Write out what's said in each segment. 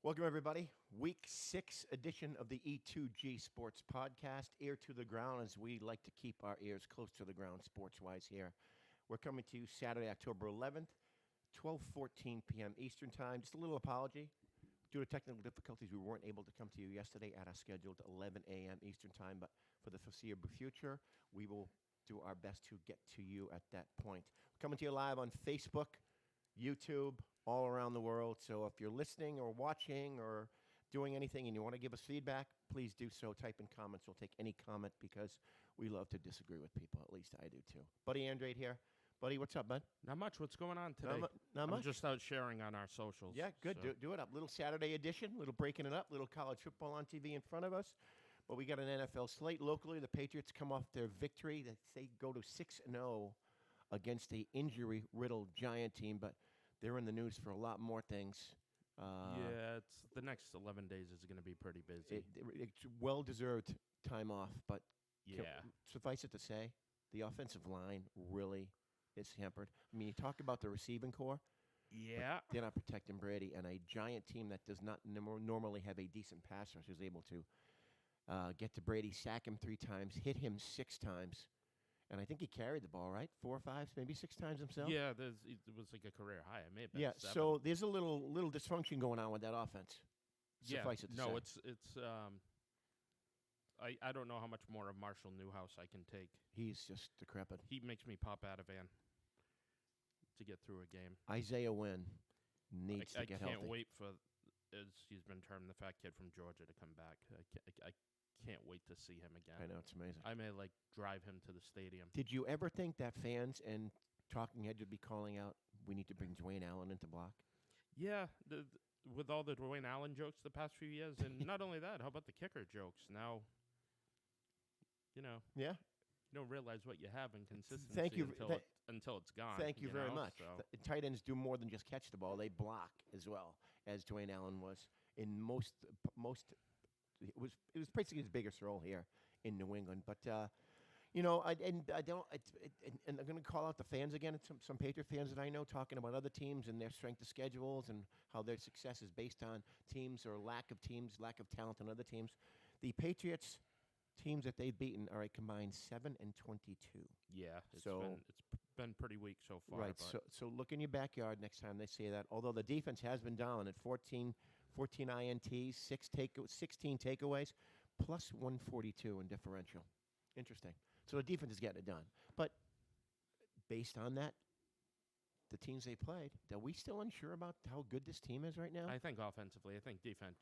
Welcome, everybody. Week 6 edition of the E2G Sports Podcast. Ear to the ground, as we like to keep our ears close to the ground sports-wise here. We're coming to you Saturday, October 11th, 12:14 p.m. Eastern Time. Just a little apology. Due to technical difficulties, we weren't able to come to you yesterday at our scheduled 11 a.m. Eastern Time, but for the foreseeable future, we will do our best to get to you at that point. We're coming to you live on Facebook, YouTube, all around the world. So if you're listening or watching or doing anything and you want to give us feedback, please do so. Type in comments. We'll take any comment because we love to disagree with people. At least I do too. Buddy Andrade here. Buddy, what's up, bud? Not much. What's going on today? Not much. I'm just out sharing on our socials. Yeah, good. So. Do it up. Little Saturday edition, little breaking it up, little college football on TV in front of us. But we got an NFL slate. Locally, the Patriots come off their victory. They go to 6-0 against a injury-riddled Giant team, but they're in the news for a lot more things. It's the next 11 days is going to be pretty busy. It's well-deserved time off, but Yeah. Suffice it to say, the offensive line really is hampered. I mean, you talk about the receiving core. Yeah. They're not protecting Brady, and a Giant team that does not normally have a decent pass rush is able to get to Brady, sack him 3 times, hit him 6 times. And I think he carried the ball, right? 4 or 5, maybe 6 times himself. Yeah, it was like a career high. It may have been 7. So there's a little dysfunction going on with that offense. Suffice it to say. It's I don't know how much more of Marshall Newhouse I can take. He's just decrepit. He makes me pop out of Van to get through a game. Isaiah Wynn needs to get healthy. I can't wait for, as he's been termed, the fat kid from Georgia to come back. I can't wait to see him again. I know, it's amazing. I may drive him to the stadium. Did you ever think that fans and talking heads would be calling out, we need to bring Dwayne Allen into block? Yeah, with all the Dwayne Allen jokes the past few years, and not only that, how about the kicker jokes? Now, Yeah. You don't realize what you have in consistency Thank you. until it's gone. Thank you very much. So. The tight ends do more than just catch the ball; they block as well, as Dwayne Allen was in most. It was basically his biggest role here in New England. But I'm going to call out the fans again. Some Patriot fans that I know talking about other teams and their strength of schedules and how their success is based on teams or lack of talent on other teams. The Patriots teams that they've beaten are a combined 7-22. Yeah, it's been pretty weak so far. Right. So look in your backyard next time they say that. Although the defense has been dominant, 14 INTs, 16 takeaways, plus 142 in differential. Interesting. So the defense is getting it done. But based on that, the teams they played, are we still unsure about how good this team is right now? I think offensively, I think defense.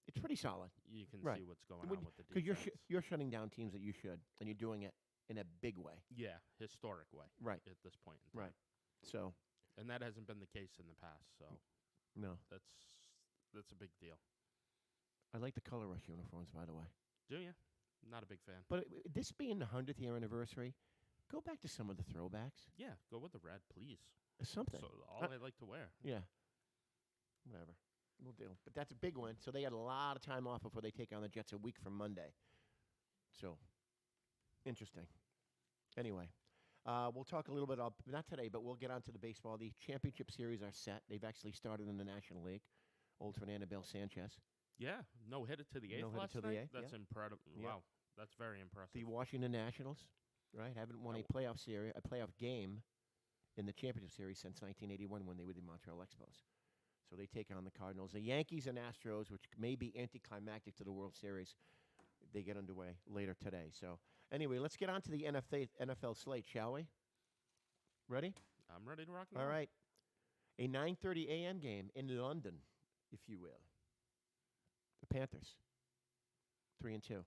It's pretty solid. You can see what's going on with the defense. Because you're shutting down teams that you should, and you're doing it in a big way. Yeah, historic way. Right. At this point in time. Right. So. And that hasn't been the case in the past. So. No. That's a big deal. I like the color rush uniforms, by the way. Do you? Not a big fan. But this being the 100th year anniversary, go back to some of the throwbacks. Yeah, go with the red, please. Something. So all I like to wear. Yeah. Whatever. We'll deal. But that's a big one. So they had a lot of time off before they take on the Jets a week from Monday. So, interesting. Anyway, we'll talk a little bit about, not today, but we'll get on to the baseball. The championship series are set. They've actually started in the National League. Old Fernando Bel Sanchez. Yeah. No hitter to the eighth last night. That's incredible. Yeah. Wow. That's very impressive. The Washington Nationals, right, haven't won a playoff game in the championship series since 1981 when they were the Montreal Expos. So they take on the Cardinals. The Yankees and Astros, which may be anticlimactic to the World Series, they get underway later today. So anyway, let's get on to the NFL slate, shall we? Ready? I'm ready to rock and roll. All right. A 9:30 a.m. game in London, if you will. The Panthers, 3-2.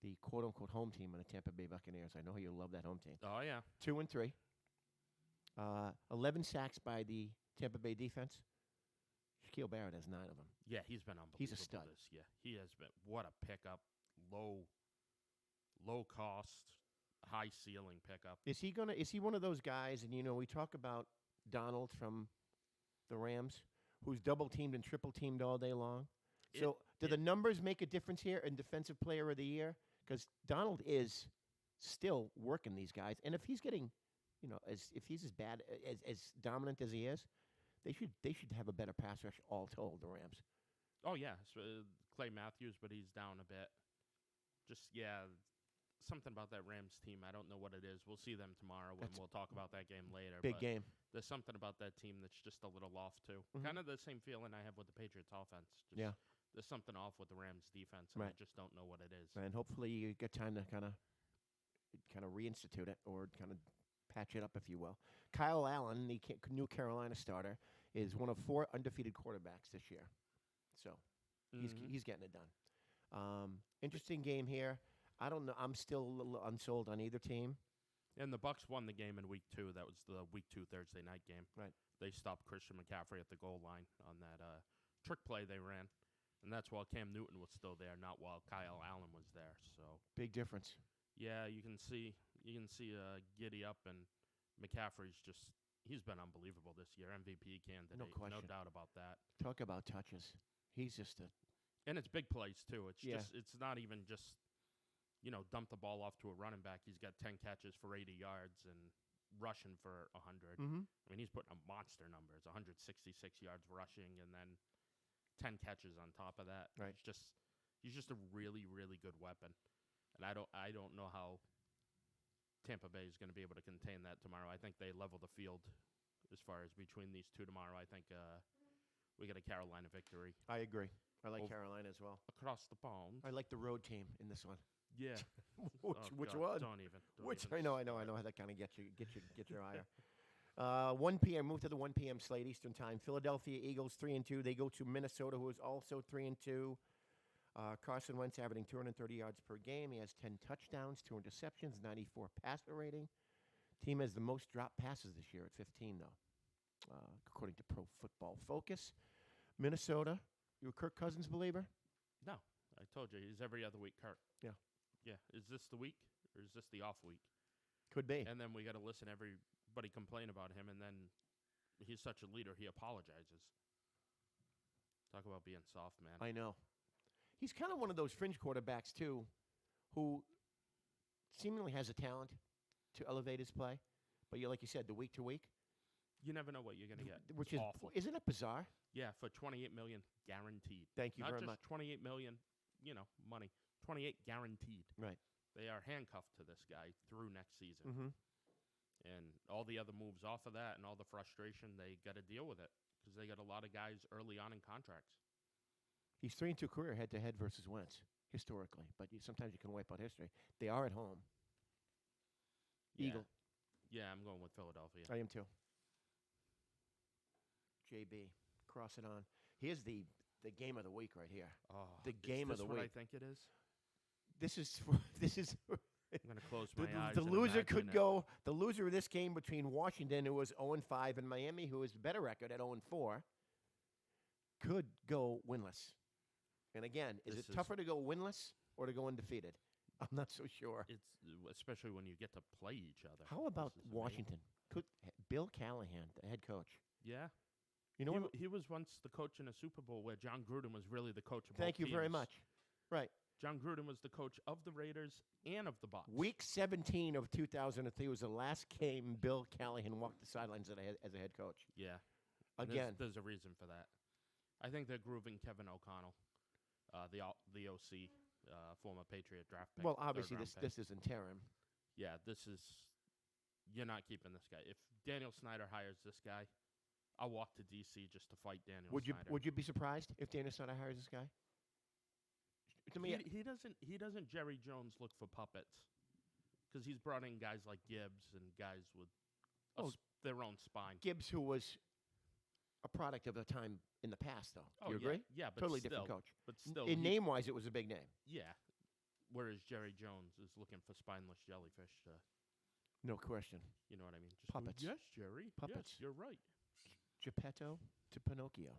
The quote-unquote home team on the Tampa Bay Buccaneers. I know you love that home team. Oh, yeah. 2-3. 11 sacks by the Tampa Bay defense. Shaquille Barrett has 9 of them. Yeah, he's been unbelievable. He's a stud. Yeah, he has been. What a pickup. Low cost, high ceiling pickup. Is he one of those guys, and we talk about Donald from the Rams, who's double-teamed and triple-teamed all day long? So do the numbers make a difference here in Defensive Player of the Year? Because Donald is still working these guys. And if he's getting, if he's as bad, as dominant as he is, they should have a better pass rush all told, the Rams. Oh, yeah. Clay Matthews, but he's down a bit. Something about that Rams team. I don't know what it is. We'll see them tomorrow, and we'll talk about that game later. Big but game. There's something about that team that's just a little off, too. Mhm. Kind of the same feeling I have with the Patriots offense. Yeah. There's something off with the Rams defense, and I just don't know what it is. And hopefully you get time to kind of reinstitute it or kind of patch it up, if you will. Kyle Allen, the new Carolina starter, is one of 4 undefeated quarterbacks this year. So he's getting it done. Interesting game here. I don't know. I'm still a little unsold on either team. And the Bucs won the game in week 2. That was the week 2 Thursday night game. Right. They stopped Christian McCaffrey at the goal line on that trick play they ran. And that's while Cam Newton was still there, not while Kyle Allen was there. So big difference. Yeah, you can see giddy up, and McCaffrey's he's been unbelievable this year. MVP candidate, No question. No doubt about that. Talk about touches. He's just and it's big plays too. It's Yeah. it's not even just dump the ball off to a running back. He's got 10 catches for 80 yards and rushing for 100. Mm-hmm. I mean, he's putting up monster numbers, 166 yards rushing, and then 10 catches on top of that. Right. He's just a really, really good weapon. And I don't know how Tampa Bay is going to be able to contain that tomorrow. I think they level the field as far as between these two tomorrow. I think we get a Carolina victory. I agree. I like Carolina as well. Across the pond. I like the road team in this one. Yeah. which God, one? Don't even. I know how that kind of gets your ire. 1 p.m. Move to the 1 p.m. slate Eastern time. Philadelphia Eagles 3-2. They go to Minnesota, who is also 3-2. Carson Wentz averaging 230 yards per game. He has 10 touchdowns, 2 interceptions, 94 passer rating. Team has the most drop passes this year at 15, though, according to Pro Football Focus. Minnesota, you a Kirk Cousins believer? No, I told you he's every other week, Kirk. Yeah. Yeah. Is this the week or is this the off week? Could be. And then we got to listen to everybody complain about him, and then he's such a leader, he apologizes. Talk about being soft, man. I know. He's kind of one of those fringe quarterbacks, too, who seemingly has a talent to elevate his play. But like you said, the week to week. You never know what you're going to get. Which it's is awful. Isn't it bizarre? Yeah, for $28 million guaranteed. Thank you Not very just much. $28 million, money. 28 guaranteed. Right. They are handcuffed to this guy through next season. Mm-hmm. And all the other moves off of that and all the frustration, they got to deal with it because they got a lot of guys early on in contracts. He's 3-2 career head-to-head versus Wentz, historically. But sometimes you can wipe out history. They are at home. Yeah. Eagle. Yeah, I'm going with Philadelphia. I am, too. JB, cross it on. Here's the game of the week right here. Oh, the game of the what week. I think it is? This is I'm going to close my eyes. The and loser imagine could it. go. The loser of this game between Washington, who was 0-5, and Miami, who has a better record at 0-4, could go winless. And again, is it tougher to go winless or to go undefeated? I'm not so sure. It's especially when you get to play each other. How about This is Washington? Bill Callahan, the head coach. Yeah. You know what? He was once the coach in a Super Bowl where John Gruden was really the coach of Thank you both very teams. much. Right. John Gruden was the coach of the Raiders and of the Bucs. Week 17 of 2003 was the last game Bill Callahan walked the sidelines as a head coach. Yeah. Again. There's a reason for that. I think they're grooving Kevin O'Connell, the OC, former Patriot draft pick. Well, obviously third-round this pick. is interim. Yeah, you're not keeping this guy. If Daniel Snyder hires this guy, I'll walk to D.C. just to fight Daniel Snyder. Would you be surprised if Daniel Snyder hires this guy? To me, He doesn't Jerry Jones look for puppets, because he's brought in guys like Gibbs and guys with their own spine. Gibbs, who was a product of a time in the past, though. Do you agree? Yeah, but totally still, different coach. But still, In name-wise, it was a big name. Yeah. Whereas Jerry Jones is looking for spineless jellyfish to, No question. you know what I mean? Just Puppets. Yes, Jerry. Puppets. Yes, you're right. Geppetto to Pinocchio.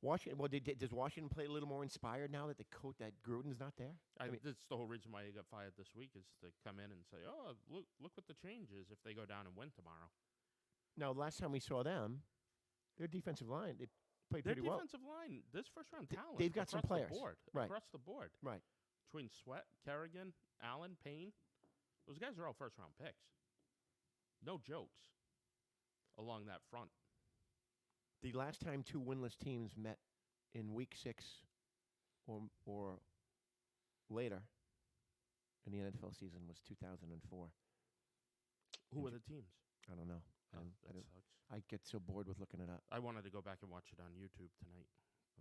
Washington. Well, does Washington play a little more inspired now that that Gruden's not there? I mean, that's the whole reason why he got fired this week is to come in and say, "Oh, look what the change is if they go down and win tomorrow." Now, last time we saw them, their defensive line, they played Their pretty well. defensive line, this first round talent, they've got some across players. the board, Right. across the board, Right. between Sweat, Kerrigan, Allen, Payne. Those guys are all first round picks. No jokes along that front. The last time two winless teams met in week 6 or later in the NFL season was 2004. Who were the teams? I don't know. Oh, that sucks. I get so bored with looking it up. I wanted to go back and watch it on YouTube tonight.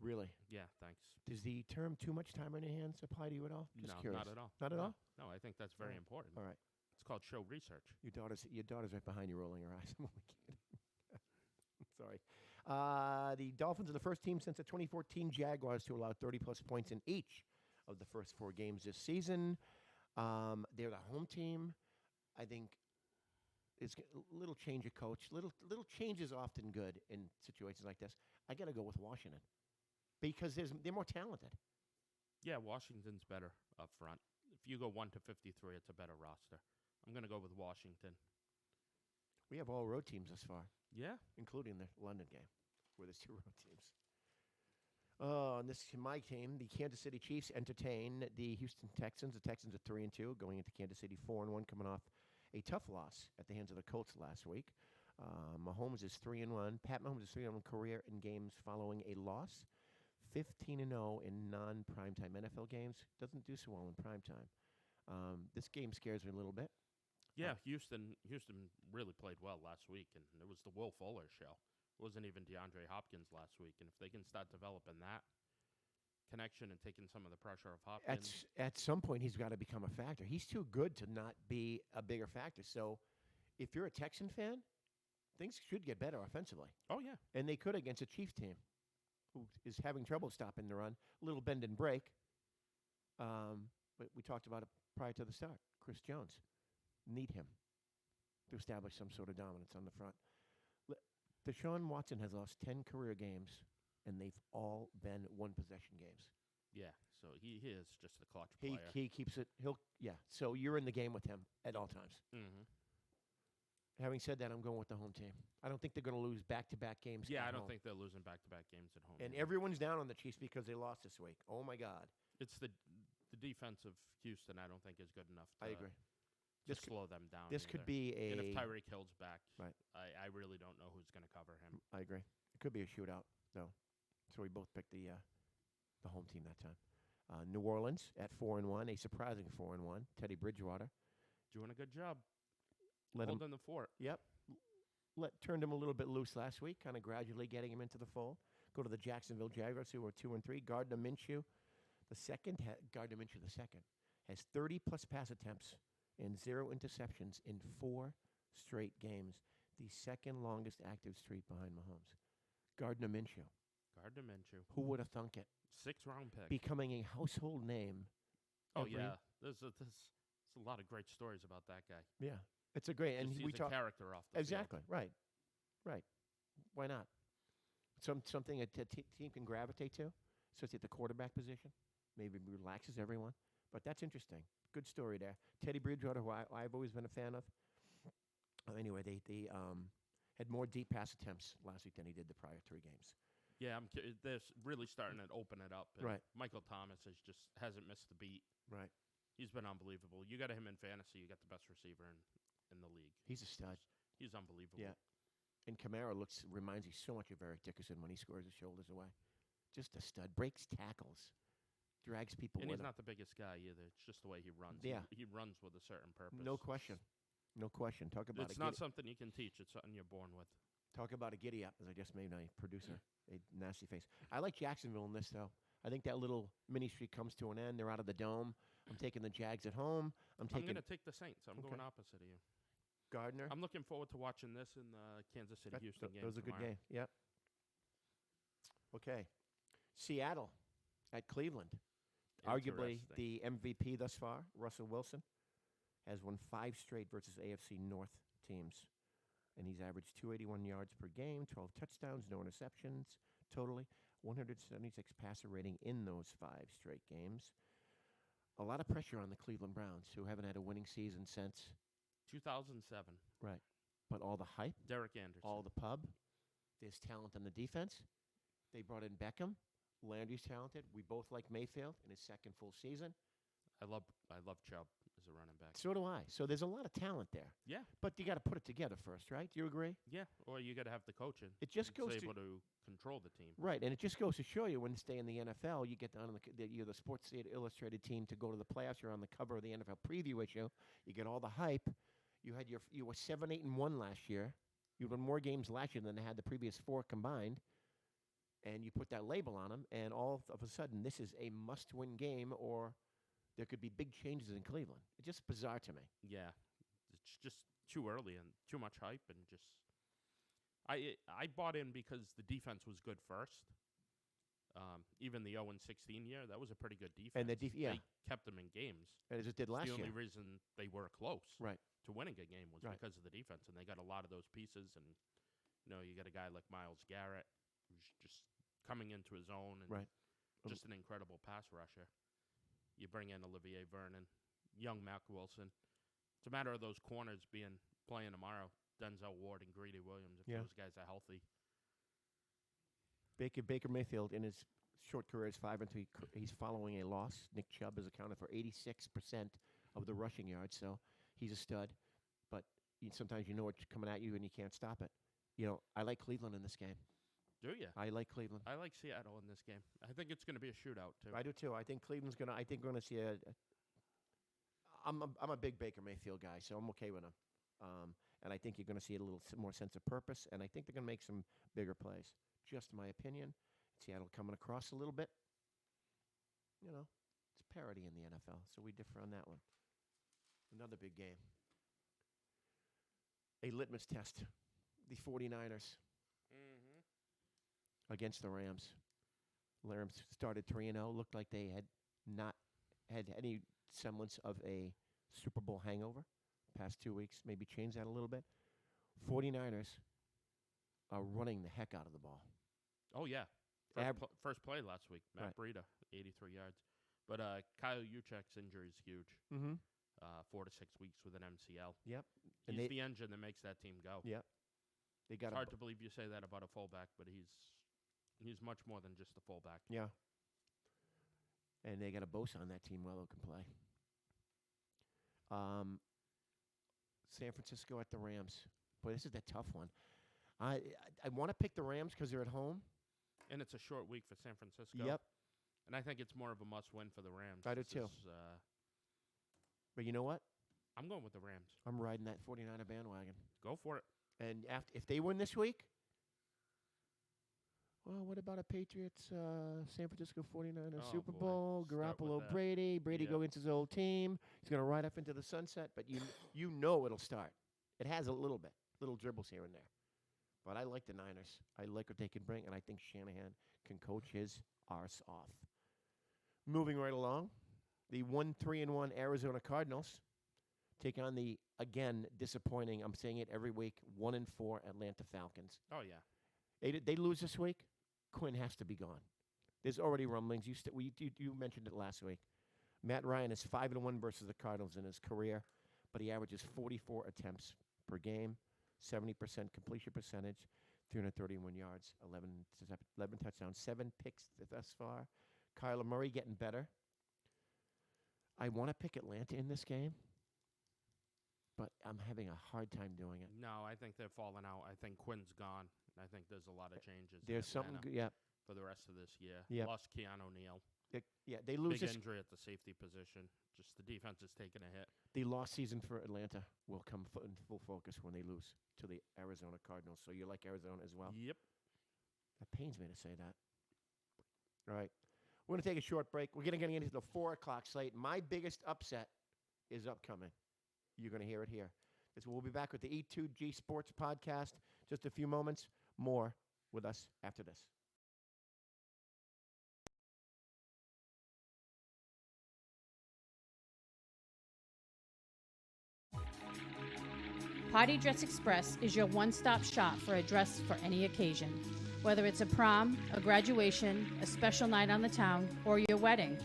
Really? Yeah, thanks. Does the term "too much time on your hands" apply to you at all? Just No, curious. not at all. Not at all? No, I think that's very important. All right. It's called show research. Your daughter's right behind you, rolling her eyes. I'm only kidding. Sorry. The Dolphins are the first team since the 2014 Jaguars to allow 30-plus points in each of the first 4 games this season. They're the home team. I think it's a little change of coach. Little change is often good in situations like this. I got to go with Washington because they're more talented. Yeah, Washington's better up front. If you go 1 to 53, it's a better roster. I'm going to go with Washington. We have all road teams thus far. Yeah. Including the London game, where there's 2 road teams. And this is my team. The Kansas City Chiefs entertain the Houston Texans. The Texans are 3-2, going into Kansas City 4-1, coming off a tough loss at the hands of the Colts last week. Mahomes is 3-1. Pat Mahomes is 3-1 career in games following a loss. 15-0 in non-primetime NFL games. Doesn't do so well in primetime. This game scares me a little bit. Yeah, Houston really played well last week, and it was the Will Fuller show. It wasn't even DeAndre Hopkins last week, and if they can start developing that connection and taking some of the pressure off Hopkins. At some point, he's got to become a factor. He's too good to not be a bigger factor. So if you're a Texan fan, things should get better offensively. Oh, yeah. And they could against a Chiefs team who is having trouble stopping the run. A little bend and break. But we talked about it prior to the start. Chris Jones. Need him to establish some sort of dominance on the front. Deshaun Watson has lost 10 career games, and they've all been one-possession games. Yeah, so he is just a clutch player. He keeps it. So you're in the game with him at all times. Mm-hmm. Having said that, I'm going with the home team. I don't think they're going to lose back-to-back games. Yeah, at I don't home. think they're losing back-to-back games at home. And everyone's down on the Chiefs because they lost this week. Oh, my God. It's the defense of Houston I don't think is good enough to I agree. To slow them down. This could be a... And if Tyreek Hill's back, right. I really don't know who's going to cover him. I agree. It could be a shootout, though. So we both picked the home team that time. New Orleans at 4-1, a surprising 4-1. Teddy Bridgewater doing a good job. Holding the fort. Yep. Turned him a little bit loose last week, kind of gradually getting him into the fold. Go to the Jacksonville Jaguars, who are 2-3. Gardner Minshew, the second, has 30-plus pass attempts and 0 interceptions in 4 straight games. The second longest active streak behind Mahomes. Gardner Minshew. Who would have thunk it? 6th-round pick. Becoming a household name. Oh, yeah. There's a lot of great stories about that guy. Yeah. It's a great... And we talk character off the exactly. field. Right. Why not? Something a team can gravitate to, especially at the quarterback position. Maybe relaxes everyone. But that's interesting. Good story there. Teddy Bridgewater, who I've always been a fan of. Anyway, they had more deep pass attempts last week than he did the prior 3 games. Yeah, they're really starting to open it up. Right. Michael Thomas hasn't missed the beat. Right. He's been unbelievable. You got him in fantasy. You got the best receiver in the league. He's a stud. He's unbelievable. Yeah. And Kamara reminds you so much of Eric Dickerson when he scores his shoulders away. Just a stud. Breaks tackles. Drags people and with he's him. not the biggest guy either. It's just the way he runs. Yeah. He runs with a certain purpose. No question. Talk about it's not something you can teach. It's something you're born with. Talk about a giddy up, as I just made my producer a nasty face. I like Jacksonville in this, though. I think that little mini streak comes to an end. They're out of the dome. I'm taking the Jags at home. I'm going to take the Saints. I'm going opposite of you. Gardner. I'm looking forward to watching this in the Kansas City-Houston game. Those are good games. Yep. Okay. Seattle at Cleveland. Arguably the MVP thus far, Russell Wilson, has won 5 straight versus AFC North teams. And he's averaged 281 yards per game, 12 touchdowns, no interceptions, totally 176 passer rating in those 5 straight games. A lot of pressure on the Cleveland Browns, who haven't had a winning season since 2007. Right. But all the hype, Derek Anderson, all the pub, there's talent on the defense. They brought in Beckham. Landry's talented. We both like Mayfield in his second full season. I love Chubb as as a running back. So do I. So there's a lot of talent there. Yeah. But you got to put it together first, right? Do you agree? Yeah. Or you got to have the coaching. It just goes able to control the team. Right, and it just goes to show you when you stay in the NFL, you get down on you're the Sports Illustrated team to go to the playoffs. You're on the cover of the NFL preview issue. You get all the hype. You were 7-8-1 last year. You won more games last year than they had the previous 4 combined. And you put that label on them, and all of a sudden, this is a must-win game, or there could be big changes in Cleveland. It's just bizarre to me. Yeah, it's just too early and too much hype, and just I bought in because the defense was good first. Even the 0-16 year, that was a pretty good defense. And they kept them in games. And it just did last year. The only reason they were close to winning a game was because of the defense, and they got a lot of those pieces. And you got a guy like Myles Garrett who's just coming into his own, and just an incredible pass rusher. You bring in Olivier Vernon, young Mac Wilson. It's a matter of those corners playing tomorrow. Denzel Ward and Greedy Williams, if those guys are healthy. Baker Mayfield, in his short career, is 5-3. He's following a loss. Nick Chubb has accounted for 86% of the rushing yards, so he's a stud. But sometimes you know what's coming at you and you can't stop it. I like Cleveland in this game. Do you? I like Cleveland. I like Seattle in this game. I think it's going to be a shootout too. I do too. I think Cleveland's gonna. I think we're gonna see I'm a big Baker Mayfield guy, so I'm okay with him. And I think you're going to see a little more sense of purpose, and I think they're going to make some bigger plays. Just my opinion. Seattle coming across a little bit. It's parity in the NFL, so we differ on that one. Another big game. A litmus test. The 49ers against the Rams. Rams started 3-0. Looked like they had not had any semblance of a Super Bowl hangover. Past 2 weeks, maybe change that a little bit. 49ers are running the heck out of the ball. Oh, yeah. First play last week, Matt Breida, 83 yards. But Kyle Juszczyk's injury is huge. 4 to 6 weeks with an MCL. Yep. He's the engine that makes that team go. Yep. It's hard to believe you say that about a fullback, but he's much more than just a fullback. Yeah. And they got a Bosa on that team who can play. San Francisco at the Rams. Boy, this is a tough one. I want to pick the Rams because they're at home. And it's a short week for San Francisco. Yep. And I think it's more of a must-win for the Rams. I do too. But you know what? I'm going with the Rams. I'm riding that 49er bandwagon. Go for it. And if they win this week, well, what about a Patriots, San Francisco 49ers Super Bowl, Garoppolo, Brady go against his old team. He's going to ride up into the sunset, but you know it'll start. It has a little dribbles here and there. But I like the Niners. I like what they can bring, and I think Shanahan can coach his arse off. Moving right along, the 1-3-1 Arizona Cardinals take on the, again, disappointing, I'm saying it every week, 1-4 Atlanta Falcons. Oh, yeah. They lose this week, Quinn has to be gone. There's already rumblings. You mentioned it last week. Matt Ryan is 5-1 versus the Cardinals in his career, but he averages 44 attempts per game, 70% completion percentage, 331 yards, 11 touchdowns, 7 picks thus far. Kyler Murray getting better. I want to pick Atlanta in this game, but I'm having a hard time doing it. No, I think they're falling out. I think Quinn's gone. I think there's a lot of changes. There's something, for the rest of this year. Yep. Lost Keanu Neal. They lose big injury at the safety position. Just the defense is taking a hit. The lost season for Atlanta will come in full focus when they lose to the Arizona Cardinals. So you like Arizona as well? Yep. That pains me to say that. All right. We're going to take a short break. We're going to get into the 4 o'clock slate. My biggest upset is upcoming. You're going to hear it here. We'll be back with the E2G Sports Podcast. Just a few moments. More with us after this. Potty Dress Express is your one-stop shop for a dress for any occasion. Whether it's a prom, a graduation, a special night on the town, or your wedding.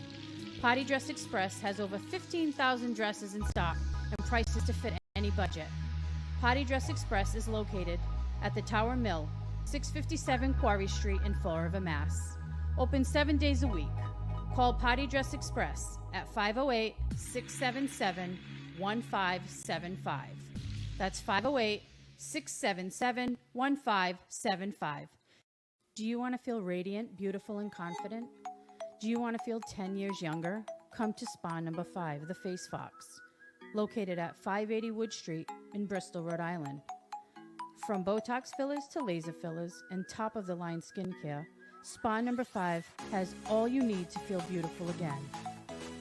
Potty Dress Express has over 15,000 dresses in stock and prices to fit any budget. Potty Dress Express is located at the Tower Mill, 657 Quarry Street in Fall River, Mass. Open 7 days a week. Call Potty Dress Express at 508-677-1575. That's 508-677-1575. Do you want to feel radiant, beautiful, and confident? Do you want to feel 10 years younger? Come to Spa Number 5, the Face Fox, located at 580 Wood Street in Bristol, Rhode Island. From Botox fillers to laser fillers and top-of-the-line skincare, Spa Number 5 has all you need to feel beautiful again.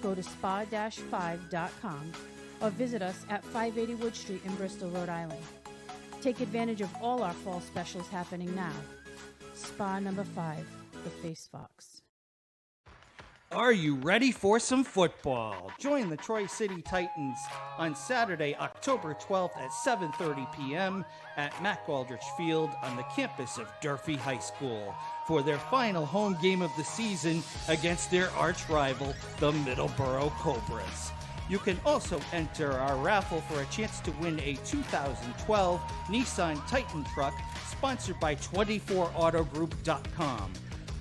Go to spa-5.com or visit us at 580 Wood Street in Bristol, Rhode Island. Take advantage of all our fall specials happening now. Spa Number 5, the Face Fox. Are you ready for some football? Join the Troy City Titans on Saturday, October 12th at 7:30 p.m. at Mac Aldrich Field on the campus of Durfee High School for their final home game of the season against their arch rival, the Middleborough Cobras. You can also enter our raffle for a chance to win a 2012 Nissan Titan truck sponsored by 24autogroup.com.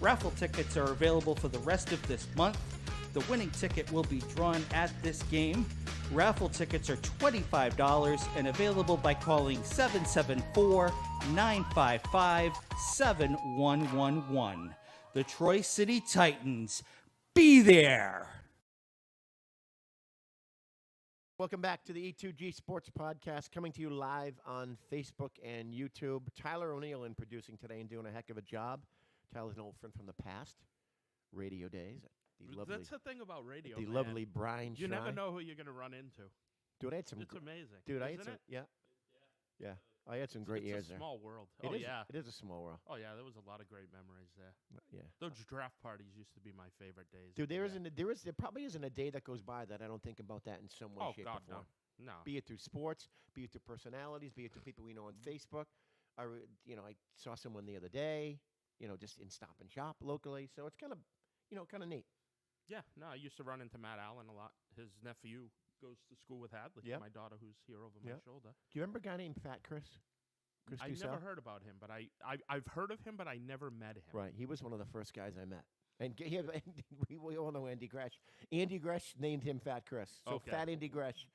Raffle tickets are available for the rest of this month. The winning ticket will be drawn at this game. Raffle tickets are $25 and available by calling 774-955-7111. The Troy City Titans. Be there! Welcome back to the E2G Sports Podcast, coming to you live on Facebook and YouTube. Tyler O'Neill in producing today and doing a heck of a job. Tyler's an old friend from the past, radio days. That's the thing about radio, the man. lovely Brian You Shy. never know who you're going to run into. Dude, I had some. It's amazing. Dude, I had isn't some. it? Yeah. I had some great years It's a there. small world. It Oh, is- yeah. It is a small world. Oh, yeah, there was a lot of great memories there. Yeah. Those draft parties used to be my favorite days. Dude, there Yeah. probably isn't a day that goes by that I don't think about that in some way, Oh, shape, God, or form. no. Be it through sports, be it through personalities, be it through people we know on Facebook. I saw someone the other day, just in Stop and Shop locally. So it's kind of, kind of neat. Yeah, no, I used to run into Matt Allen a lot. His nephew goes to school with Hadley, Yep. my daughter who's here over my Yep. shoulder. Do you remember a guy named Fat Chris? Chris I Dussel? never heard about him, but I've heard of him, but I never met him. Right. He was one of the first guys I met. And we all know Andy Gresh. Andy Gresh named him Fat Chris. So Okay. Fat Andy Gresh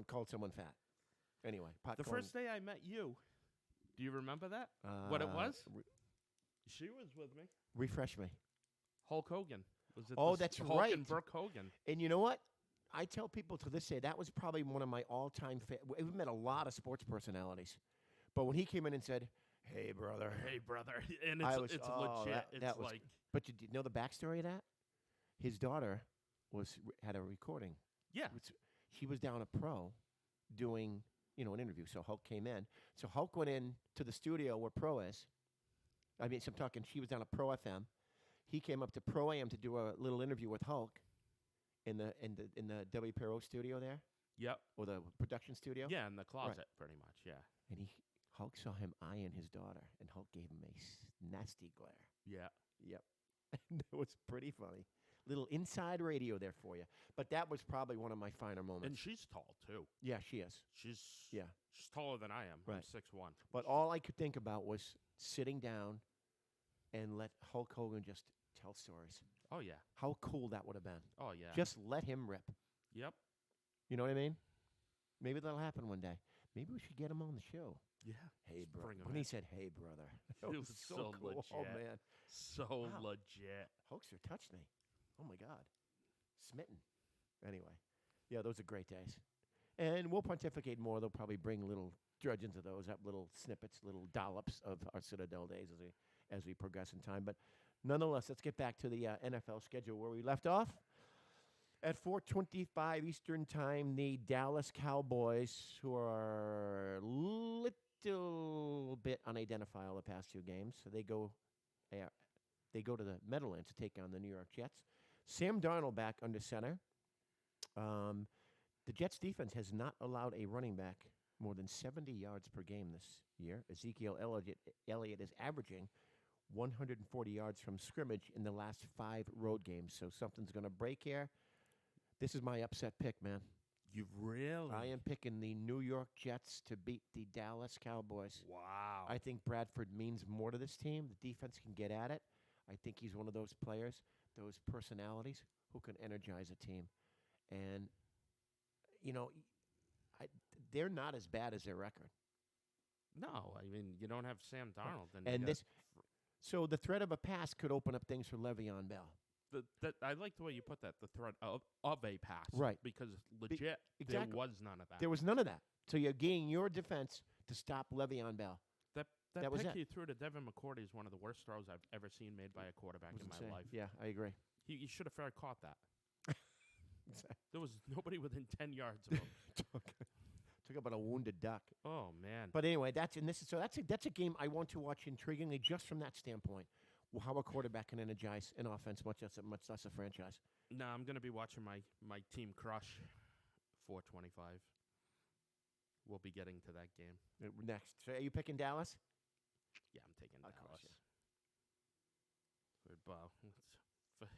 called someone fat. Anyway, The popcorn. first day I met you, do you remember that? What it was? She was with me. Refresh me. Hulk Hogan. Was it Oh, this that's Hulk right. and Brooke Hogan. And you know what? I tell people to this day, that was probably one of my all-time we've met a lot of sports personalities. But when he came in and said, "Hey, brother." Hey, brother. And I it's, was- it's oh, legit. that It's was- like, But you know the backstory of that? His daughter had a recording. yeah. She was down at Pro doing, an interview. So Hulk came in. So Hulk went in to the studio where Pro is. I mean, so I'm talking, she was down at Pro FM. He came up to Pro AM to do a little interview with Hulk in the WPRO studio there, Yep. or the production studio. Yeah, in the closet, pretty much, yeah. And Hulk saw him eyeing his daughter, and Hulk gave him a nasty glare. Yeah. Yep. That was pretty funny. Little inside radio there for you. But that was probably one of my finer moments. And she's tall, too. Yeah, she is. She's Yeah. she's taller than I am. I'm Right. 6'1". But all I could think about was sitting down and let Hulk Hogan just tell stories. Oh, yeah. How cool that would have been. Oh, yeah. Just let him rip. Yep. You know what I mean? Maybe that'll happen one day. Maybe we should get him on the show. Yeah. Hey, Just brother. bring him When in. he said, "Hey, brother," that It was was so so cool. Oh, legit. man. So Wow. legit. Hulkster touched me. Oh, my God. Smitten. Anyway. Yeah, those are great days. And we'll pontificate more. They'll probably bring little drudgeons of those up, little snippets, little dollops of our Citadel days as we progress in time. But nonetheless, let's get back to the NFL schedule where we left off. At 4:25 Eastern Time, the Dallas Cowboys, who are a little bit unidentifiable the past two games, so they go to the Meadowlands to take on the New York Jets. Sam Darnold back under center. The Jets defense has not allowed a running back more than 70 yards per game this year. Ezekiel Elliott is averaging 140 yards from scrimmage in the last 5 road games. So something's going to break here. This is my upset pick, man. You really? I am picking the New York Jets to beat the Dallas Cowboys. Wow. I think Bradford means more to this team. The defense can get at it. I think he's one of those players, those personalities who can energize a team. And, you know, they're not as bad as their record. No, I mean, you don't have Sam Darnold. And so the threat of a pass could open up things for Le'Veon Bell. I like the way you put that, the threat of a pass. Right. Because legit, there was none of that. There was none of that. So you're gaining your defense to stop Le'Veon Bell. That was pick it. he threw to Devin McCourty is one of the worst throws I've ever seen made by a quarterback in my life. Yeah, I agree. He should have fair caught that. There was nobody within 10 yards of him. Talk about a wounded duck. Oh, man. But anyway, that's a game I want to watch intriguingly just from that standpoint. How a quarterback can energize an offense, much less a franchise. No, I'm going to be watching my team crush, 425. We'll be getting to that game. Next. So are you picking Dallas? Yeah, I'm taking Of Dallas. course, yeah.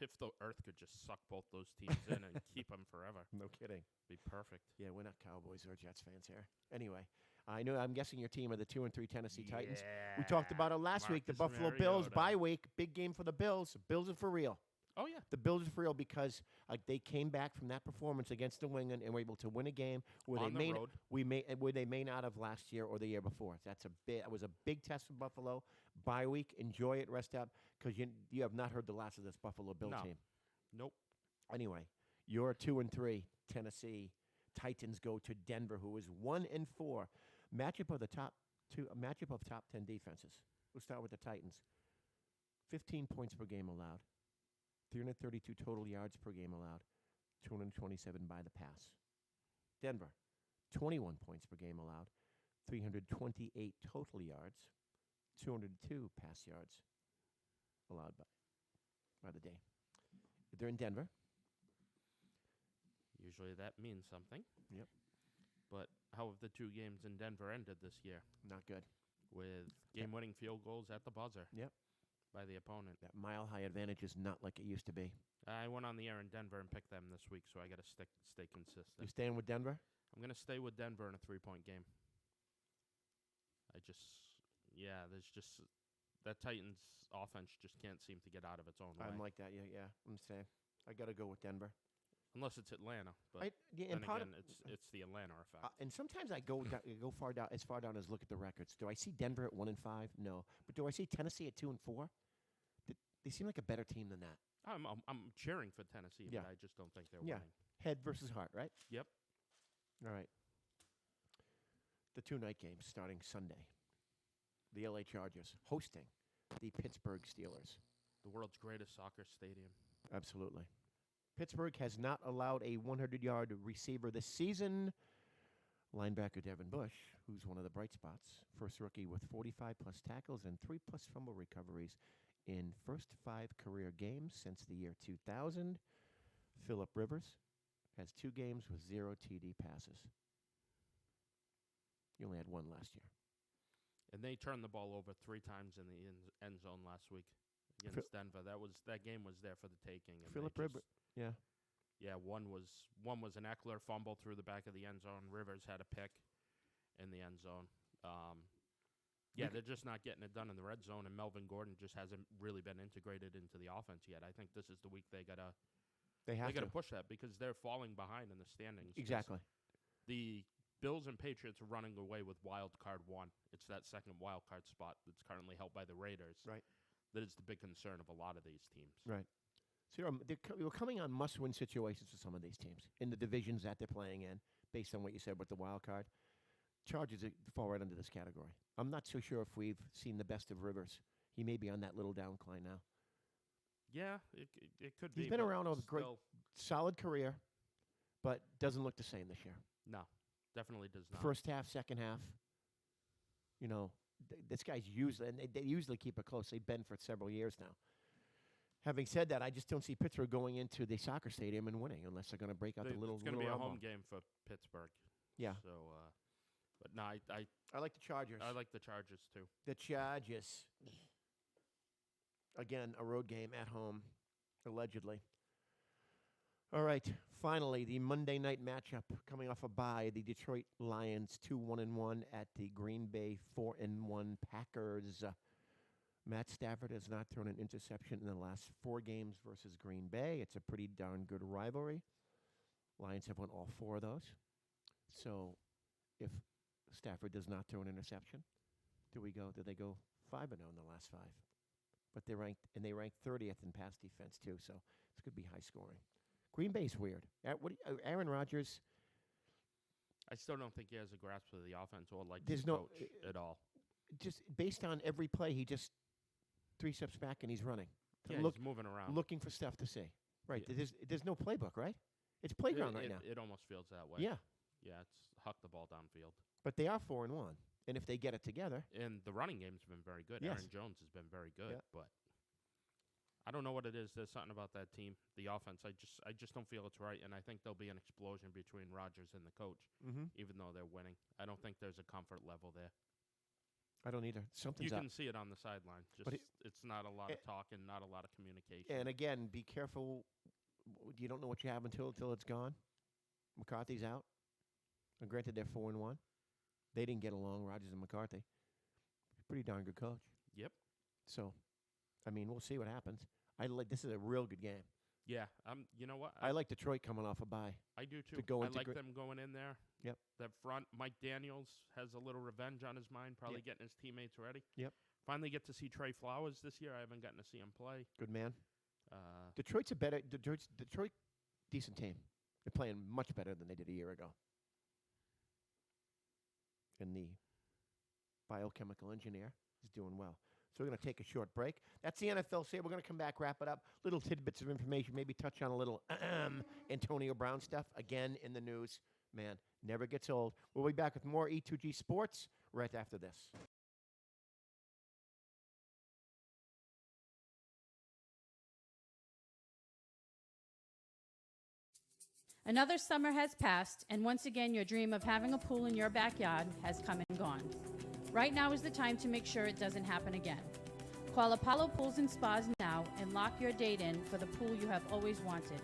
If the earth could just suck both those teams in and keep them forever, No kidding. be perfect. Yeah, we're not Cowboys or Jets fans here. Anyway, I'm guessing your team are the 2-3 Tennessee Titans. We talked about it last week. The Marcus Buffalo Bills Mariota. bye week, big game for the Bills. Bills are for real. Oh, yeah. The Bills are for real because they came back from that performance against New England and were able to win a game where On the road. where they may not have last year or the year before. That was a big test for Buffalo. Bye week, enjoy it, rest up, because you have not heard the last of this Buffalo Bill team. Nope. Anyway, your 2-3 Tennessee Titans go to Denver, who is 1-4. Matchup of top 10 defenses. We'll start with the Titans. 15 points per game allowed. 332 total yards per game allowed, 227 by the pass. Denver, 21 points per game allowed, 328 total yards, 202 pass yards allowed by the day. They're in Denver. Usually that means something. Yep. But how have the two games in Denver ended this year? Not good. With game-winning field goals at the buzzer. Yep. By the opponent. That mile-high advantage is not like it used to be. I went on the air in Denver and picked them this week, so I got to stay consistent. You staying with Denver? I'm going to stay with Denver in a 3-point game. There's just that Titans offense just can't seem to get out of its own way. I'm like that. Yeah. I'm saying I got to go with Denver. Unless it's Atlanta, but then again, it's the Atlanta effect. And sometimes I go far down as look at the records. Do I see Denver at 1-5? No, but do I see Tennessee at 2-4? They seem like a better team than that. I'm cheering for Tennessee, but I just don't think they're winning. Head versus heart, right? Yep. All right. The 2-night games starting Sunday. The LA Chargers hosting the Pittsburgh Steelers. The world's greatest soccer stadium. Absolutely. Pittsburgh has not allowed a 100-yard receiver this season. Linebacker Devin Bush, who's one of the bright spots, first rookie with 45-plus tackles and 3+ fumble recoveries in first 5 career games since the year 2000. Phillip Rivers has 2 games with 0 TD passes. He only had 1 last year. And they turned the ball over 3 times in the end zone last week against Denver. That game was there for the taking. And Phillip Rivers, yeah. Yeah, one was an Eckler fumble through the back of the end zone. Rivers had a pick in the end zone. They're just not getting it done in the red zone, and Melvin Gordon just hasn't really been integrated into the offense yet. I think this is the week they gotta push that because they're falling behind in the standings. Exactly. The Bills and Patriots are running away with wild card 1. It's that second wild card spot that's currently held by the Raiders. Right. That is the big concern of a lot of these teams. Right. So you're coming on must-win situations for some of these teams in the divisions that they're playing in, based on what you said with the wild card. Chargers fall right under this category. I'm not so sure if we've seen the best of Rivers. He may be on that little downcline now. Yeah, it could be. He's been around with a great, solid career, but doesn't look the same this year. No, definitely does not. First half, second half. This guy's usually, and they usually keep it close. They've been for several years now. Having said that, I just don't see Pittsburgh going into the soccer stadium and winning unless they're going to break out the little. It's going to be a home elbow. game for Pittsburgh. Yeah. So, but no, I like the Chargers. I like the Chargers too. The Chargers. Again, a road game at home, allegedly. All right, finally, the Monday night matchup coming off a bye. The Detroit Lions 2-1-1 at the Green Bay 4-1 Packers. Matt Stafford has not thrown an interception in the last 4 games versus Green Bay. It's a pretty darn good rivalry. Lions have won all 4 of those. So if Stafford does not throw an interception, do they go 5-0 in the last 5? But they rank 30th in pass defense too, so it's going to be high scoring. Green Bay's weird. Aaron Rodgers. I still don't think he has a grasp of the offense or like There's his no coach at all. Just based on every play, he just 3 steps back and he's running. Yeah, he's moving around. Looking for stuff to say. Right. Yeah. There's no playbook, right? It's playground right now. It almost feels that way. Yeah. Yeah, it's huck the ball downfield. But they are 4-1. And if they get it together. And the running game's been very good. Yes. Aaron Jones has been very good. Yeah. But I don't know what it is. There's something about that team, the offense. I just don't feel it's right. And I think there'll be an explosion between Rodgers and the coach, even though they're winning. I don't think there's a comfort level there. I don't either. Something's You up. can see it on the sideline. It's not a lot of talking, not a lot of communication. And again, be careful. You don't know what you have until it's gone. McCarthy's out. And granted, they're 4-1. They didn't get along, Rodgers and McCarthy. Pretty darn good coach. Yep. So, I mean, we'll see what happens. This is a real good game. Yeah. You know what? I like Detroit coming off a bye. I do too. To go I into like them going in there. Yep. That front, Mike Daniels has a little revenge on his mind, probably getting his teammates ready. Yep. Finally get to see Trey Flowers this year. I haven't gotten to see him play. Good man. Detroit, decent team. They're playing much better than they did a year ago. And the biochemical engineer is doing well. So we're going to take a short break. That's the NFL say. We're going to come back, wrap it up. Little tidbits of information, maybe touch on a little Antonio Brown stuff. Again, in the news. Man, never gets old. We'll be back with more E2G Sports right after this. Another summer has passed, and once again, your dream of having a pool in your backyard has come and gone. Right now is the time to make sure it doesn't happen again. Call Apollo Pools and Spas now and lock your date in for the pool you have always wanted,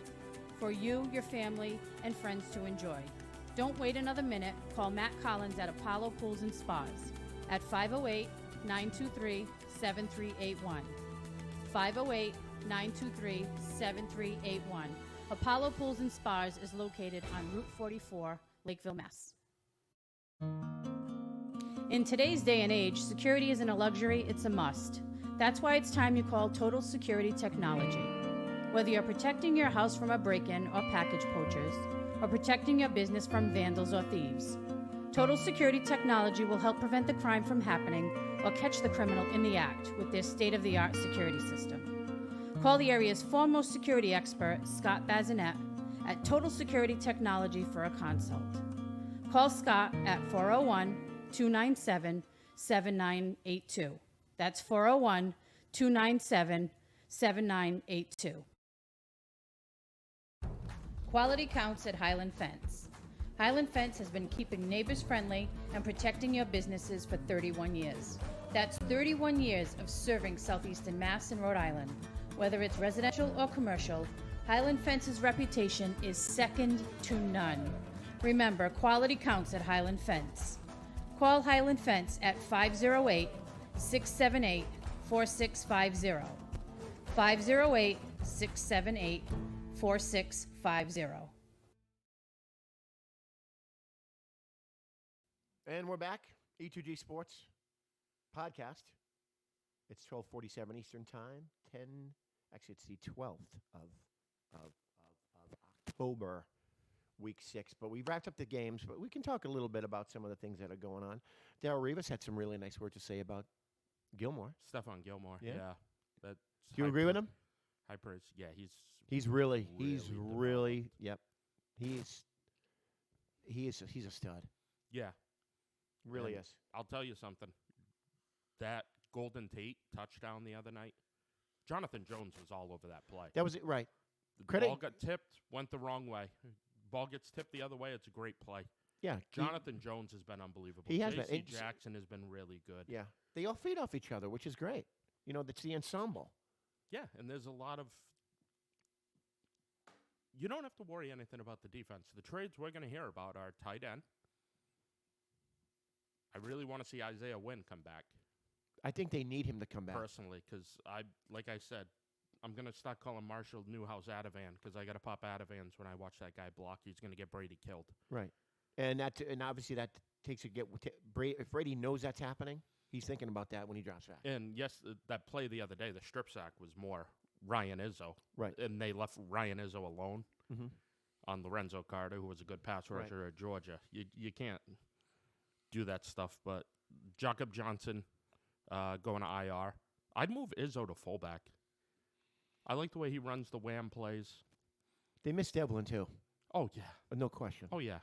for you, your family, and friends to enjoy. Don't wait another minute. Call Matt Collins at Apollo Pools and Spas at 508-923-7381. 508-923-7381. Apollo Pools and Spas is located on Route 44, Lakeville, Mass. In today's day and age, security isn't a luxury, it's a must. That's why it's time you call Total Security Technology. Whether you're protecting your house from a break-in or package poachers, or protecting your business from vandals or thieves, Total Security Technology will help prevent the crime from happening or catch the criminal in the act with their state-of-the-art security system. Call the area's foremost security expert, Scott Bazinet, at Total Security Technology for a consult. Call Scott at 401-297-7982. That's 401-297-7982. Quality counts at Highland Fence. Highland Fence has been keeping neighbors friendly and protecting your businesses for 31 years. That's 31 years of serving Southeastern Mass and Rhode Island. Whether it's residential or commercial, Highland Fence's reputation is second to none. Remember, quality counts at Highland Fence. Call Highland Fence at 508-678-4650. 508-678-4650. And we're back. E2G Sports Podcast. It's 12:47 Eastern Time. It's the 12th of October, week 6. But we wrapped up the games, but we can talk a little bit about some of the things that are going on. Darrell Rivas had some really nice words to say about Gilmore. Stephon Gilmore. Yeah. That's Do you agree with him? High praise. Yeah, he's really developed. Yep. He's a stud. Yeah. Really And is. I'll tell you something. That Golden Tate touchdown the other night, Jonathan Jones was all over that play. That was it, right. The ball got tipped, went the wrong way. Ball gets tipped the other way, it's a great play. Yeah. Jonathan Jones has been unbelievable. He has J.C. been. Jackson has been really good. Yeah. They all feed off each other, which is great. You know, that's the ensemble. Yeah, and there's a lot of... You don't have to worry anything about the defense. The trades we're going to hear about are tight end. I really want to see Isaiah Wynn come back. I think they need him to come back. personally, because like I said, I'm going to start calling Marshall Newhouse Ativan because I got to pop Ativans when I watch that guy block. He's going to get Brady killed. Right. And obviously that takes if Brady knows that's happening, he's thinking about that when he drops back. And yes, that play the other day, the strip sack was more Ryan Izzo. Right. And they left Ryan Izzo alone Mm-hmm. on Lorenzo Carter, who was a good pass rusher at Georgia. You can't do that stuff. But Jacob Johnson going to IR. I'd move Izzo to fullback. I like the way he runs the wham plays. They missed Devlin, too. Oh, yeah. No question. Oh, yeah.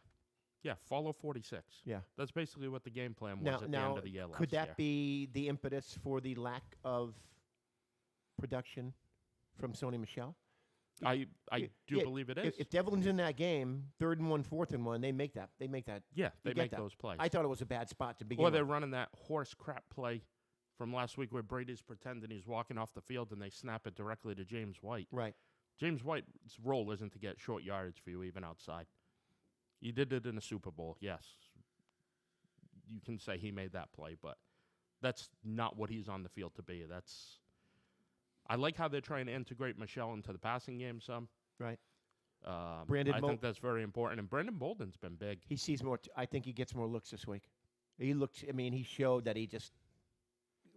Yeah, follow 46. Yeah. That's basically what the game plan was at the end of the year last could that year. be the impetus for the lack of production from Sony Michel? I do believe it is. If Devlin's in that game, 3rd and 1, 4th and 1, they make that. Yeah, they get make that. those plays. I thought it was a bad spot to begin Or they're with. running that horse crap play from last week where Brady's pretending he's walking off the field and they snap it directly to James White. Right. James White's role isn't to get short yardage for you even outside. He did it in a Super Bowl, yes. You can say he made that play, but that's not what he's on the field to be. I like how they're trying to integrate Michelle into the passing game some. Right. I Brandon think that's very important. And Brandon Bolden's been big. He sees more. I think he gets more looks this week. He showed that he just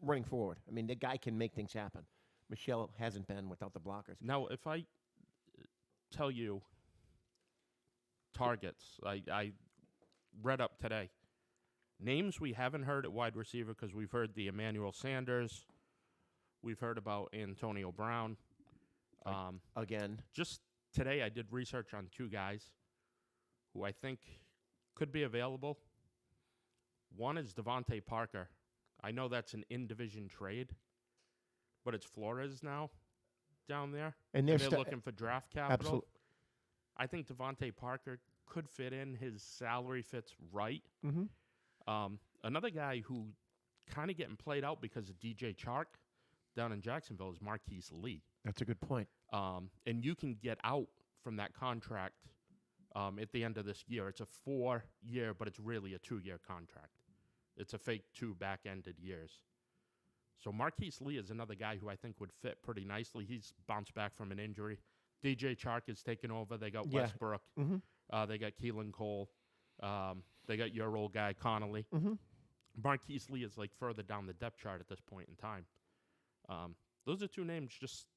running forward. I mean, the guy can make things happen. Michelle hasn't been without the blockers. Now, if I tell you targets, I read up today. Names we haven't heard at wide receiver because we've heard the Emmanuel Sanders. We've heard about Antonio Brown. Again. Just today I did research on 2 guys who I think could be available. One is Devontae Parker. I know that's an in-division trade, but it's Flores now down there. And they're they're looking for draft capital. Absolutely. I think Devontae Parker could fit in. His salary fits right. Mm-hmm. Another guy who kind of getting played out because of DJ Chark down in Jacksonville is Marques Lee. That's a good point. And you can get out from that contract at the end of this year. It's a 4-year, but it's really a 2-year contract. It's a fake 2 back-ended years. So Marques Lee is another guy who I think would fit pretty nicely. He's bounced back from an injury. DJ Chark is taking over. They got Westbrook. Mm-hmm. They got Keelan Cole. They got your old guy, Connolly. Mm-hmm. Marques Lee is like further down the depth chart at this point in time. Those are 2 names just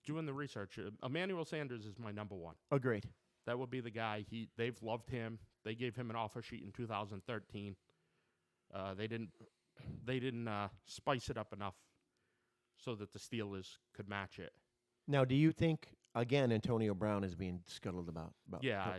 doing the research. Emmanuel Sanders is my number 1. Agreed. That would be the guy. They've loved him. They gave him an offer sheet in 2013. They didn't spice it up enough so that the Steelers could match it. Now, do you think, again, Antonio Brown is being scuttled about? Yeah,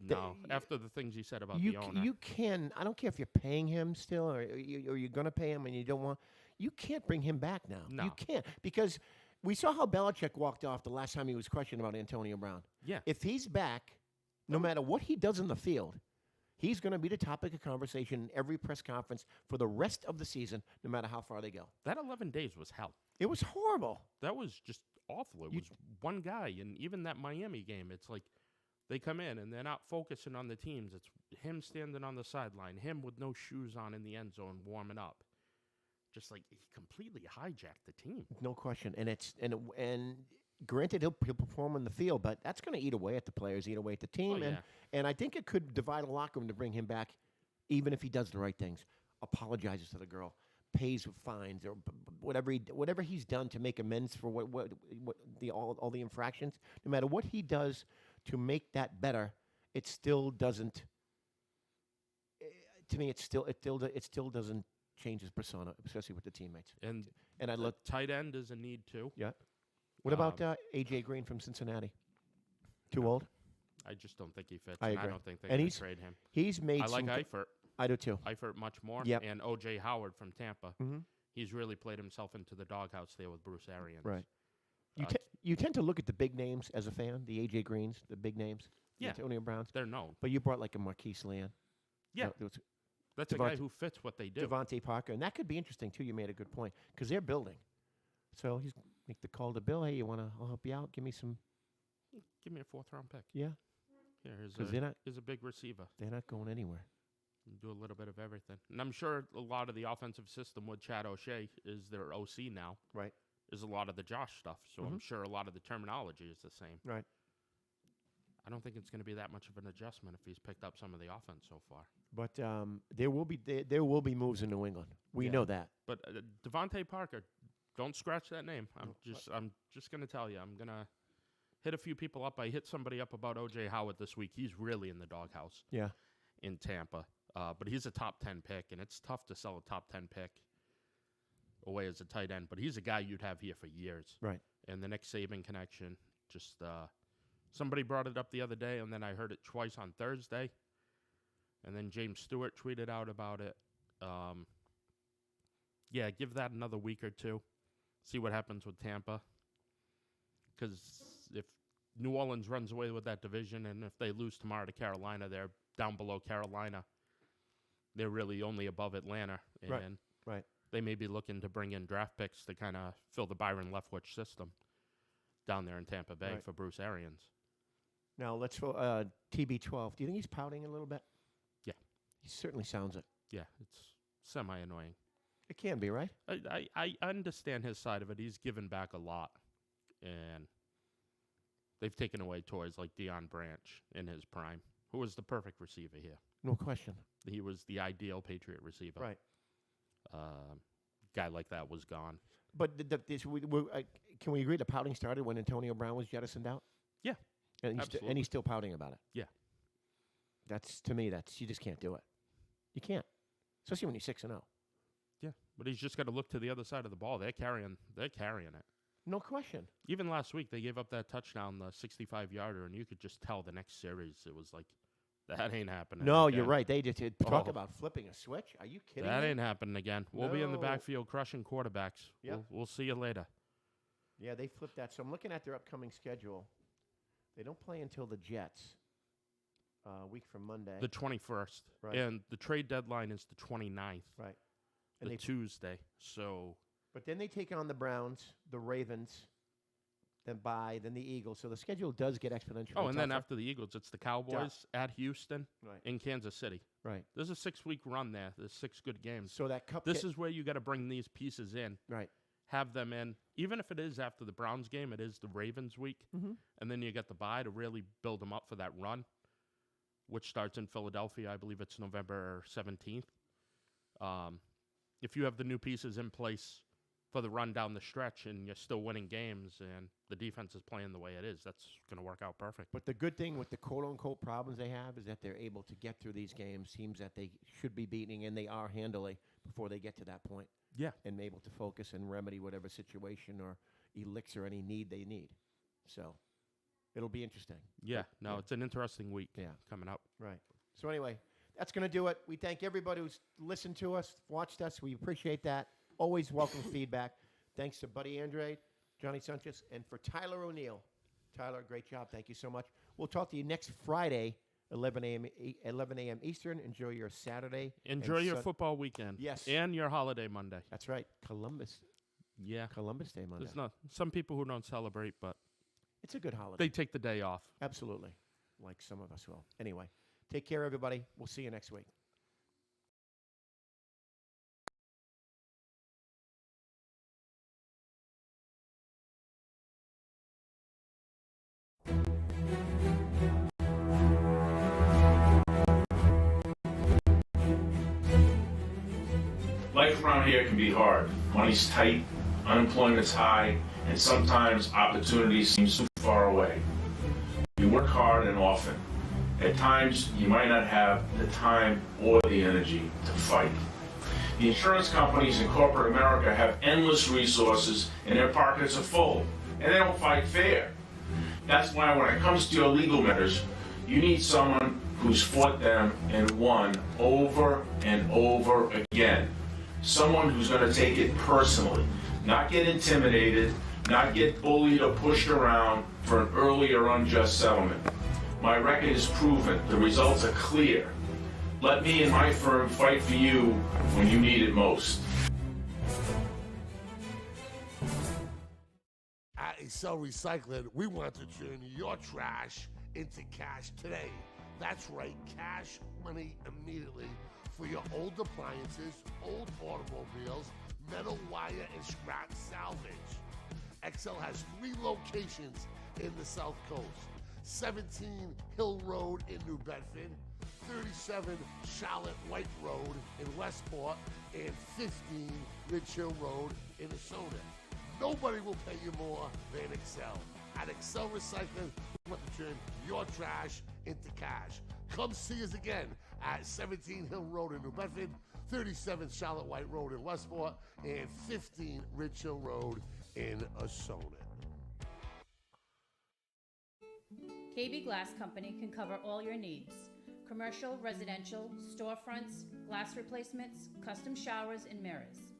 no. After the things he said about you the owner. You can, I don't care if you're paying him still or you're going to pay him and you don't want, you can't bring him back now. No. You can't, because we saw how Belichick walked off the last time he was questioned about Antonio Brown. Yeah. If he's back, no matter what he does in the field, he's going to be the topic of conversation in every press conference for the rest of the season, no matter how far they go. That 11 days was hell. It was horrible. That was just awful. It was one guy, and even that Miami game, it's like they come in and they're not focusing on the teams. It's him standing on the sideline, him with no shoes on in the end zone warming up. Just like he completely hijacked the team. No question. And granted, he'll perform on the field, but that's going to eat away at the players, eat away at the team. Oh, yeah. And I think it could divide a locker room to bring him back, even if he does the right things, apologizes to the girl, pays fines, or whatever he's done to make amends for all the infractions. No matter what he does to make that better, it still doesn't. To me, it still doesn't change his persona, especially with the teammates. And I look tight end is a need too. Yeah. What about A.J. Green from Cincinnati? Too old? I just don't think he fits. I and agree. I don't think they And can he's- trade him. He's made I like some. Eifert. I do too. Eifert much more. Yep. And O.J. Howard from Tampa. Mm-hmm. He's really played himself into the doghouse there with Bruce Arians. Right. Uh, You tend to look at the big names as a fan, the A.J. Greens, the big names, the Yeah. Antonio Browns. They're known. But you brought like a Marques Lee in. Yeah. There was That's a guy who fits what they do. Devontae Parker. And that could be interesting, too. You made a good point. Because they're building. So he's make the call to Bill. Hey, I'll help you out. Give me some. Give me a 4th-round pick. Yeah. Yeah, Because they're here's a big receiver. not going anywhere. do a little bit of everything. And I'm sure a lot of the offensive system with Chad O'Shea is their OC now. Right. Is a lot of the Josh stuff. So I'm sure a lot of the terminology is the same. Right. I don't think it's going to be that much of an adjustment if he's picked up some of the offense so far. But there will be moves in New England. We know that. But Devontae Parker, don't scratch that name. I'm just going to tell you. I'm going to hit a few people up. I hit somebody up about O.J. Howard this week. He's really in the doghouse. Yeah. In Tampa. But he's a top 10 pick, and it's tough to sell a top 10 pick away as a tight end. But he's a guy you'd have here for years. Right. And the Nick Saban connection, just somebody brought it up the other day, and then I heard it twice on Thursday. And then James Stewart tweeted out about it. Yeah, give that another week or two. See what happens with Tampa. Because if New Orleans runs away with that division, and if they lose tomorrow to Carolina, they're down below Carolina. They're really only above Atlanta. And right. They may be looking to bring in draft picks to kind of fill the Byron Leftwich system down there in Tampa Bay for Bruce Arians. Now, let's go TB12. Do you think he's pouting a little bit? Yeah. He certainly sounds it. Yeah, it's semi-annoying. It can be, right? I understand his side of it. He's given back a lot. And they've taken away toys like Deion Branch in his prime, who was the perfect receiver here. No question. He was the ideal Patriot receiver. Right. Guy like that was gone. But can we agree the pouting started when Antonio Brown was jettisoned out? Yeah. And he's still pouting about it. Yeah. To me, you just can't do it. You can't. Especially when you're 6-0. Yeah. But he's just got to look to the other side of the ball. They're carrying it. No question. Even last week, they gave up that touchdown, the 65-yarder, and you could just tell the next series it was like, that ain't happening. No, again. You're right. They just talk about flipping a switch. Are you kidding That me? ain't happening again. We'll be in the backfield crushing quarterbacks. Yep. We'll see you later. Yeah, they flipped that. So I'm looking at their upcoming schedule. They don't play until the Jets, a week from Monday. The 21st. Right. And the trade deadline is the 29th. Right. And Tuesday. So. But then they take on the Browns, the Ravens, then the Eagles. So the schedule does get exponentially and then tougher. after the Eagles, it's the Cowboys at Houston in Kansas City. Right. There's a 6-week run there. There's 6 good games. So that cup. This is where you got to bring these pieces in. Right. Have them in. Even if it is after the Browns game, it is the Ravens week. Mm-hmm. And then you get the bye to really build them up for that run, which starts in Philadelphia. I believe it's November 17th. If you have the new pieces in place for the run down the stretch and you're still winning games and the defense is playing the way it is, that's going to work out perfect. But the good thing with the quote-unquote problems they have is that they're able to get through these games, teams that they should be beating, and they are handily before they get to that point. Yeah. And able to focus and remedy whatever situation or elixir any need they need. So it'll be interesting. Yeah. It's an interesting week coming up. Right. So anyway, that's going to do it. We thank everybody who's listened to us, watched us. We appreciate that. Always welcome feedback. Thanks to Buddy Andrade, Johnny Sanchez, and for Tyler O'Neill. Tyler, great job. Thank you so much. We'll talk to you next Friday, 11 a.m. Eastern. Enjoy your Saturday. Enjoy your football weekend. Yes. And your holiday Monday. That's right. Columbus. Yeah. Columbus Day Monday. There's not some people who don't celebrate, but it's a good holiday. They take the day off. Absolutely. Like some of us will. Anyway, take care, everybody. We'll see you next week. Life around here can be hard. Money's tight, unemployment's high, and sometimes opportunities seem so far away. You work hard and often. At times, you might not have the time or the energy to fight. The insurance companies in corporate America have endless resources and their pockets are full, and they don't fight fair. That's why when it comes to your legal matters, you need someone who's fought them and won over and over again. Someone who's going to take it personally, not get intimidated, not get bullied or pushed around for an early or unjust settlement. My record is proven. The results are clear. Let me and my firm fight for you when you need it most. At Excel Recycling, we want to turn your trash into cash today. That's right, cash money immediately for your old appliances, old automobiles, metal wire, and scrap salvage. XL has 3 locations in the South Coast. 17 Hill Road in New Bedford, 37 Charlotte White Road in Westport, and 15 Ridge Hill Road in Asona. Nobody will pay you more than Excel. At Excel Recycling, we want to turn your trash into cash. Come see us again at 17 Hill Road in New Bedford, 37 Charlotte White Road in Westport, and 15 Ridge Hill Road in Asona. KB Glass Company can cover all your needs. Commercial, residential, storefronts, glass replacements, custom showers, and mirrors.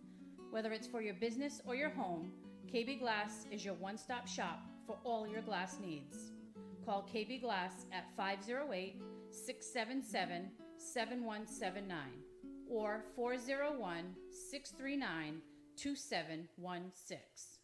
Whether it's for your business or your home, KB Glass is your one-stop shop for all your glass needs. Call KB Glass at 508-677-7179 or 401-639-2716.